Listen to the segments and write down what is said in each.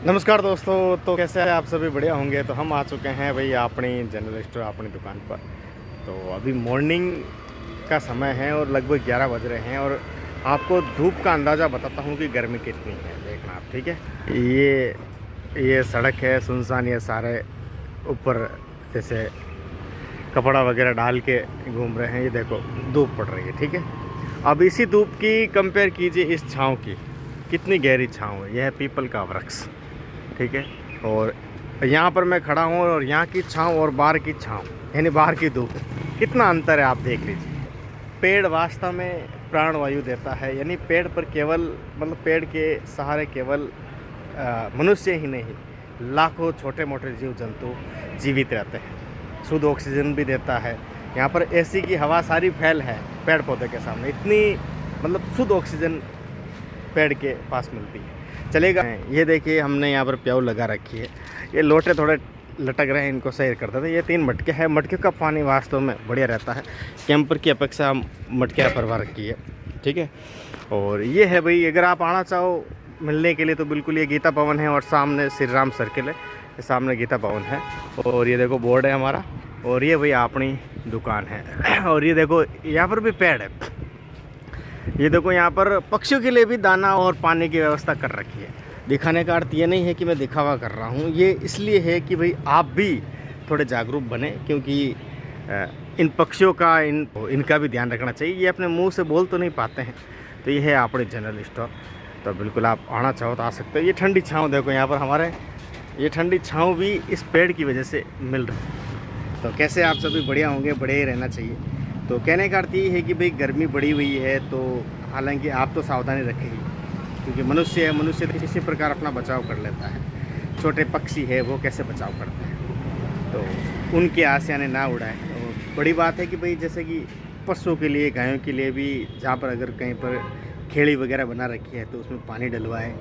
नमस्कार दोस्तों। तो कैसे हैं आप सभी? बढ़िया होंगे। तो हम आ चुके हैं भाई अपनी जनरल स्टोर अपनी दुकान पर। तो अभी मॉर्निंग का समय है और लगभग 11 बज रहे हैं और आपको धूप का अंदाज़ा बताता हूँ कि गर्मी कितनी है। देखना आप, ठीक है। ये सड़क है सुनसान, ये सारे ऊपर जैसे कपड़ा वगैरह डाल के घूम रहे हैं। ये देखो धूप पड़ रही है, ठीक है। अब इसी धूप की कंपेयर कीजिए इस छाँव की, कितनी गहरी छाँव है। यह है पीपल का वृक्ष, ठीक है। और यहाँ पर मैं खड़ा हूँ और यहाँ की छाँव और बाहर की छाँव यानी बाहर की धूप, कितना अंतर है आप देख लीजिए। पेड़ वास्तव में प्राणवायु देता है, यानी पेड़ पर केवल मतलब पेड़ के सहारे केवल मनुष्य ही नहीं, लाखों छोटे मोटे जीव जंतु जीवित रहते हैं। शुद्ध ऑक्सीजन भी देता है। यहाँ पर एसी की हवा सारी फैल है पेड़ पौधे के सामने। इतनी मतलब शुद्ध ऑक्सीजन पेड़ के पास मिलती है। चलेगा। ये देखिए हमने यहाँ पर प्याऊ लगा रखी है। ये लोटे थोड़े लटक रहे हैं, इनको सही करते थे। ये 3 मटके हैं। मटके का पानी वास्तव में बढ़िया रहता है। कैंपर की अपेक्षा हम मटके भरवा रखी है, ठीक है। और ये है भाई, अगर आप आना चाहो मिलने के लिए तो बिल्कुल ये गीता भवन है और सामने श्री राम सर्किल है, सामने गीता भवन है। और ये देखो बोर्ड है हमारा। और ये भाई अपनी दुकान है। और ये देखो यहाँ पर भी पेड़ है। ये देखो यहाँ पर पक्षियों के लिए भी दाना और पानी की व्यवस्था कर रखी है। दिखाने का अर्थ ये नहीं है कि मैं दिखावा कर रहा हूँ, ये इसलिए है कि भाई आप भी थोड़े जागरूक बने, क्योंकि इन पक्षियों का इनका भी ध्यान रखना चाहिए। ये अपने मुंह से बोल तो नहीं पाते हैं। तो ये है अपने जनरल स्टोर। तो बिल्कुल आप आना चाहो तो आ सकते हो। ये ठंडी छाँव देखो यहाँ पर हमारे, ये ठंडी छाँव भी इस पेड़ की वजह से मिल रही है। तो कैसे आप सभी बढ़िया होंगे, बढ़िया ही रहना चाहिए। तो कहने का अर्थ ये है कि भाई गर्मी बढ़ी हुई है, तो हालांकि आप तो सावधानी रखें ही, क्योंकि मनुष्य है, मनुष्य तो किसी प्रकार अपना बचाव कर लेता है। छोटे पक्षी है वो कैसे बचाव करते हैं, तो उनके आशियाने ना उड़ाए। तो बड़ी बात है कि भाई जैसे कि पशुओं के लिए, गायों के लिए भी जहाँ पर अगर कहीं पर खेड़ी वगैरह बना रखी है तो उसमें पानी डलवाए।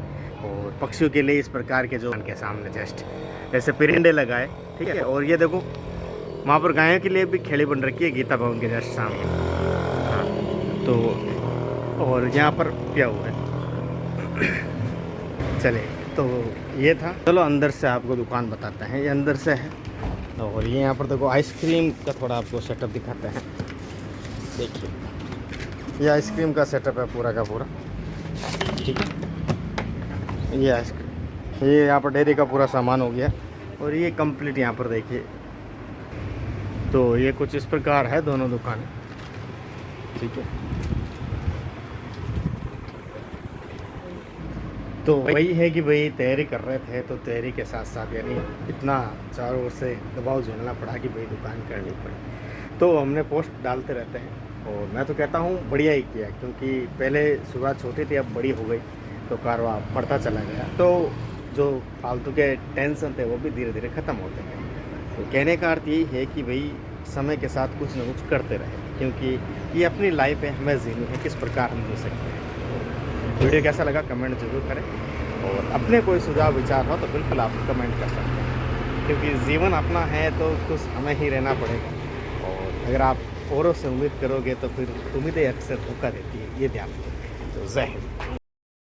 और पक्षियों के लिए इस प्रकार के जो उनके सामने जस्ट ऐसे परिंदे लगाए, ठीक है। और ये देखो वहाँ पर गायों के लिए भी खेड़ी बन रखी है गीता भवन के जस्ट सामने। हाँ, तो और यहाँ पर क्या हुआ है। चले, तो ये था। चलो अंदर से आपको दुकान बताते हैं। ये अंदर से है। और ये यहाँ पर देखो आइसक्रीम का थोड़ा आपको सेटअप दिखाते हैं। देखिए ये आइसक्रीम का सेटअप है पूरा का पूरा, ठीक है। ये आइसक्रीम, ये यहाँ पर डेयरी का पूरा सामान हो गया। और ये कंप्लीट यहाँ पर देखिए। तो ये कुछ इस प्रकार है दोनों दुकानें, ठीक है। तो वही है कि भाई तैयारी कर रहे थे, तो तैयारी के साथ साथ यानी इतना चारों ओर से दबाव झेलना पड़ा कि भाई दुकान करनी पड़ी। तो हमने पोस्ट डालते रहते हैं और मैं तो कहता हूँ बढ़िया ही किया, क्योंकि पहले शुरुआत छोटी थी, अब बड़ी हो गई तो कारवा बढ़ता चला गया। तो जो फालतू के टेंशन थे वो भी धीरे धीरे ख़त्म होते हैं। तो कहने का अर्थ यही है कि भाई समय के साथ कुछ ना कुछ करते रहे, क्योंकि ये अपनी लाइफ है, हमें जीनी है, किस प्रकार हम जी सकते हैं। वीडियो कैसा लगा कमेंट जरूर करें। और अपने कोई सुझाव विचार हो तो बिल्कुल आप कमेंट कर सकते हैं, क्योंकि जीवन अपना है तो कुछ हमें ही रहना पड़ेगा। और अगर आप औरों से उम्मीद करोगे तो फिर उम्मीदें अक्सर धोखा देती है, ये ध्यान रखें। तो जय हिंद।